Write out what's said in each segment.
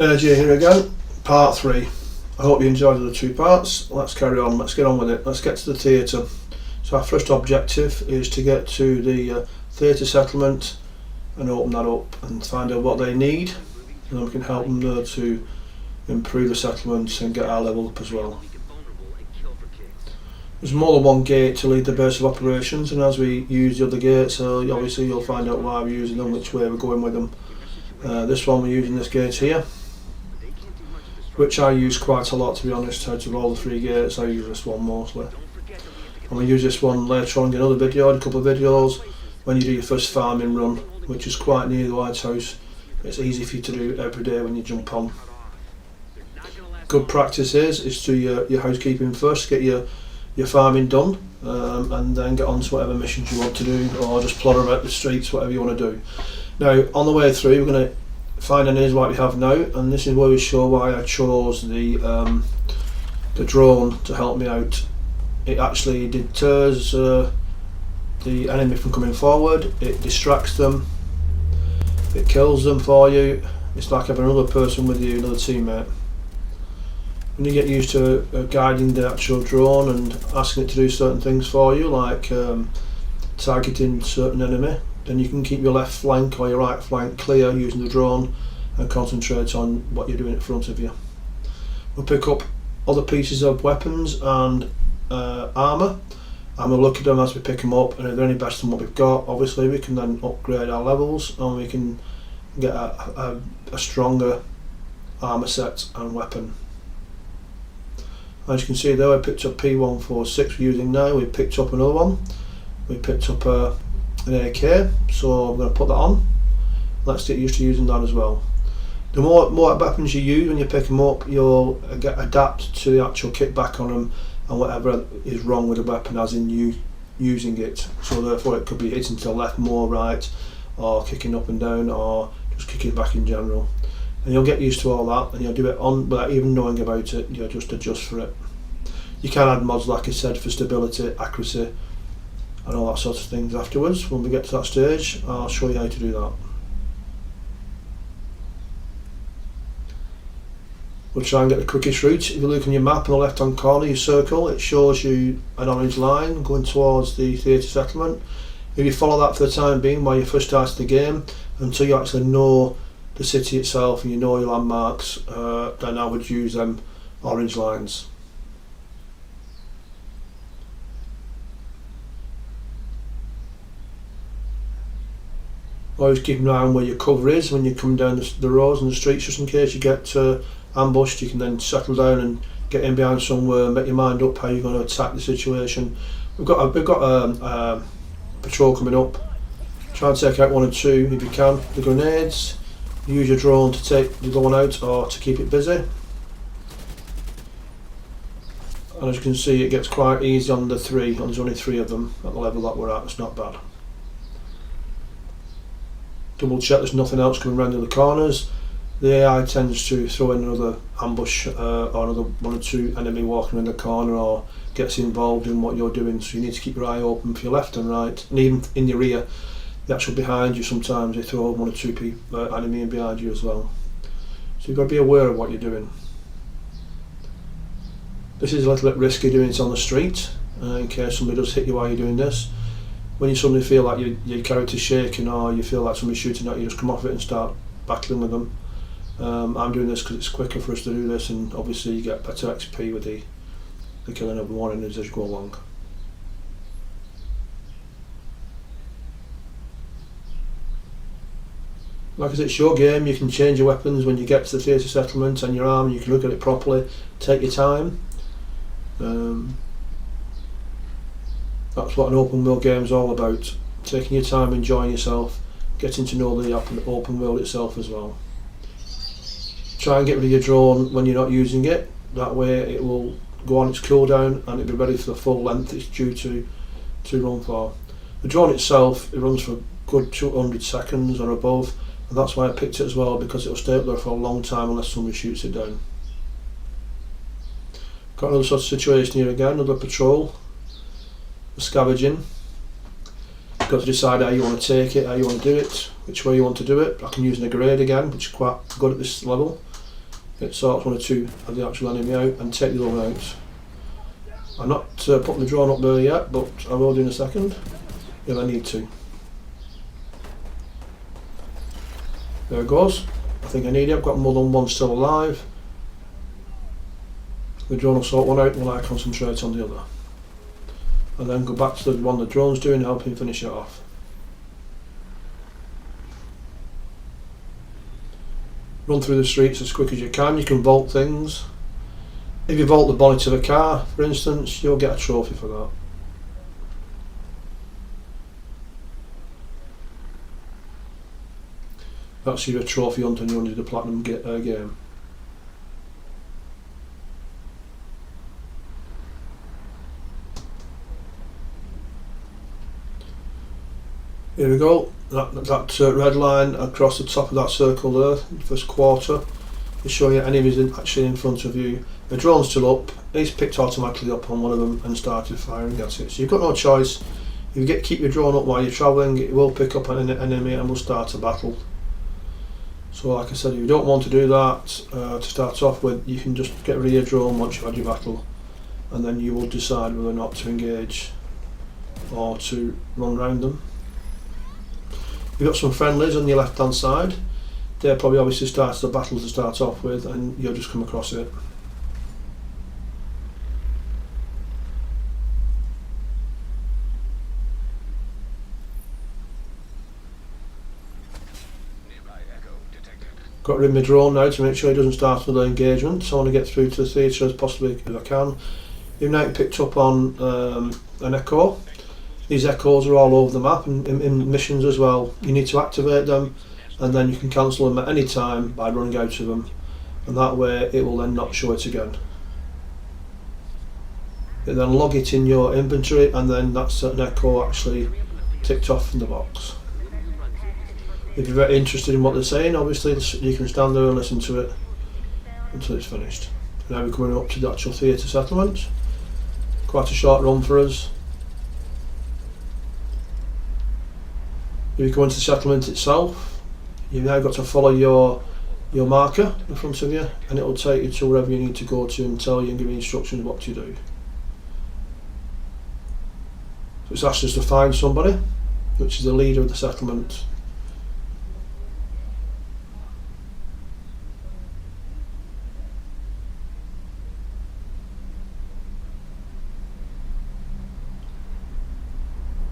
Jay here again, part 3. I hope you enjoyed the 2 parts. Let's carry on, let's get on with it. Let's get to the theatre. So our first objective is to get to the theatre settlement and open that up and find out what they need, and then we can help them there to improve the settlements and get our level up as well. There's more than one gate to lead the base of operations, and as we use the other gates, obviously you'll find out why we're using them, which way we're going with them. This one we're using this gate here, which I use quite a lot, to be honest. Out of all the 3 gates, I use this one mostly. And we use this one later on in another video, in a couple of videos, when you do your first farming run, which is quite near the lighthouse. It's easy for you to do every day when you jump on. Good practice is to your housekeeping first, get your farming done, and then get on to whatever missions you want to do, or just plod about the streets, whatever you want to do. Now, on the way through, we're going to find an is what we have now, and this is where we show why I chose the drone to help me out. It actually deters the enemy from coming forward, it distracts them, it kills them for you. It's like having another person with you, another teammate. When you get used to guiding the actual drone and asking it to do certain things for you, like targeting certain enemy, then you can keep your left flank or your right flank clear using the drone and concentrate on what you're doing in front of you. We'll pick up other pieces of weapons and armour, and we'll look at them as we pick them up, and if they're any better than what we've got, obviously we can then upgrade our levels and we can get a stronger armour set and weapon. As you can see there, I picked up P146 we're using now. We picked up another one. We picked up an AK, so I'm going to put that on. Let's get used to using that as well. The more weapons you use when you pick them up, you'll adapt to the actual kickback on them and whatever is wrong with the weapon, as in you using it. So therefore it could be hitting to the left more, right, or kicking up and down, or just kicking back in general. And you'll get used to all that, and you'll do it on without even knowing about it. You'll just adjust for it. You can add mods, like I said, for stability, accuracy, and all that sort of things afterwards. When we get to that stage, I'll show you how to do that. We'll try and get the quickest route. If you look on your map in the left hand corner, you circle, it shows you an orange line going towards the theatre settlement. If you follow that for the time being while you first start the game, until you actually know the city itself and you know your landmarks, then I would use them orange lines. Always keep an eye on where your cover is when you come down the roads and the streets, just in case you get ambushed. You can then settle down and get in behind somewhere and make your mind up how you're going to attack the situation. We've got a patrol coming up. Try and take out 1 or 2 if you can. The grenades. Use your drone to take the gun out or to keep it busy. And as you can see, it gets quite easy on the 3, and there's only 3 of them at the level that we're at. It's not bad. Double check there's nothing else coming around the corners. The AI tends to throw in another ambush or another 1 or 2 enemy walking in the corner, or gets involved in what you're doing, so you need to keep your eye open for your left and right, and even in your rear. The actual behind you, sometimes they throw 1 or 2 people, enemy in behind you as well. So you've got to be aware of what you're doing. This is a little bit risky doing it on the street, in case somebody does hit you while you're doing this. When you suddenly feel like your character's shaking, or you feel like somebody's shooting at you, just come off it and start battling with them. I'm doing this because it's quicker for us to do this, and obviously you get better XP with the killing of more enemies as you go along. Like I said, it's your game. You can change your weapons when you get to the theatre settlement, and your arm, you can look at it properly, take your time. That's what an open world game is all about. Taking your time, enjoying yourself, getting to know the open world itself as well. Try and get rid of your drone when you're not using it. That way it will go on its cooldown and it'll be ready for the full length it's due to run for. The drone itself, it runs for a good 200 seconds or above, and that's why I picked it as well, because it'll stay up there for a long time unless somebody shoots it down. Got another sort of situation here again, another patrol. Scavenging. You've got to decide how you want to take it, how you want to do it, which way you want to do it. I can use a grenade again, which is quite good at this level. it sorts one or two of the actual enemy out and take the other one out. I'm not putting the drone up there yet, but I will do in a second if I need to. There it goes. I think I need it. I've got more than one still alive. The drone will sort one out while I concentrate on the other. And then go back to the one the drone's doing and help him finish it off. Run through the streets as quick as you can. You can vault things. If you vault the bonnet of a car, for instance, you'll get a trophy for that. That's your trophy hunt and you only do the platinum game. Here we go. That red line across the top of that circle there, first quarter, is showing you enemies actually in front of you. The drone's still up. He's picked automatically up on one of them and started firing. That's it. So you've got no choice. If you keep your drone up while you're travelling, it will pick up an enemy and will start a battle. So like I said, if you don't want to do that to start off with, you can just get rid of your drone once you've had your battle, and then you will decide whether or not to engage or to run around them. You've got some friendlies on your left hand side. They probably obviously started the battle to start off with, and you'll just come across it. Got rid of my drone now to make sure it doesn't start another engagement, so I want to get through to the theatre as possibly as I can. You've now picked up on an echo. These echoes are all over the map and in missions as well. You need to activate them, and then you can cancel them at any time by running out of them, and that way it will then not show it again. You then log it in your inventory, and then that's an echo actually ticked off from the box. If you're very interested in what they're saying, obviously you can stand there and listen to it until it's finished. Now we're coming up to the actual theatre settlement. Quite a short run for us. If you go into the settlement itself, you've now got to follow your marker in front of you, and it will take you to wherever you need to go to and tell you and give you instructions what to do. So it's asked us to find somebody, which is the leader of the settlement.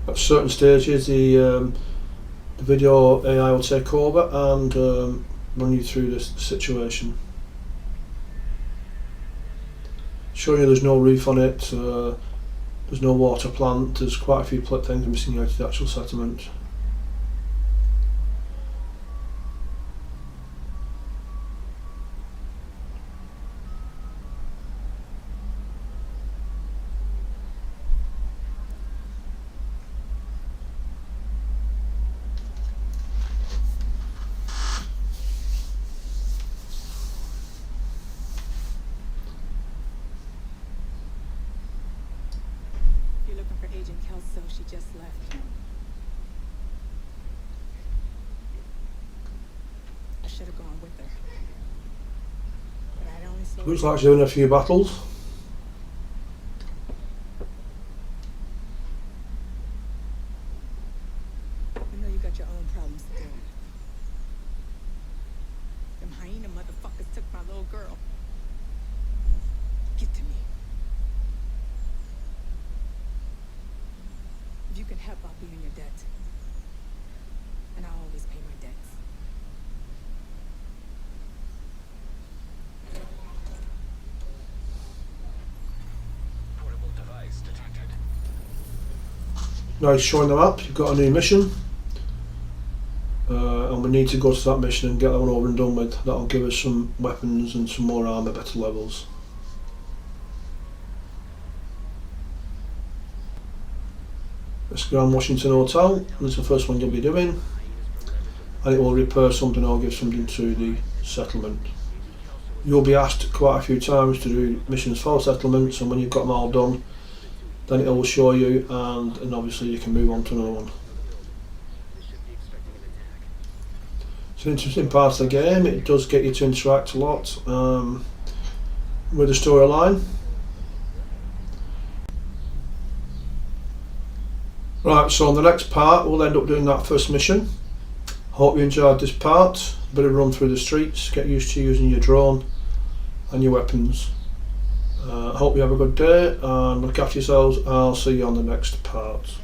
At certain stages, the video AI will take over and run you through this situation. Showing you there's no roof on it, there's no water plant, there's quite a few things missing out of the actual settlement. Agent Kelso, she just left. I should have gone with her. But I'd only slowed Looks like she's having a few battles. I know you got your own problems to deal with. Them hyena motherfuckers took my little girl. Get to me. If you can help, I'll be in your debt. And I'll always pay my debts. Portable device detected. Now it's showing the map, you've got a new mission. And we need to go to that mission and get that one over and done with. That'll give us some weapons and some more armour, better levels. This is Grand Washington Hotel, this is the first one you'll be doing, and it will repair something or give something to the settlement. You'll be asked quite a few times to do missions for settlements, and when you've got them all done, then it will show you, and obviously you can move on to another one. It's an interesting part of the game. It does get you to interact a lot with the storyline. Right, so on the next part we'll end up doing that first mission. Hope you enjoyed this part. A bit of run through the streets, get used to using your drone and your weapons. Hope you have a good day and look after yourselves. I'll see you on the next part.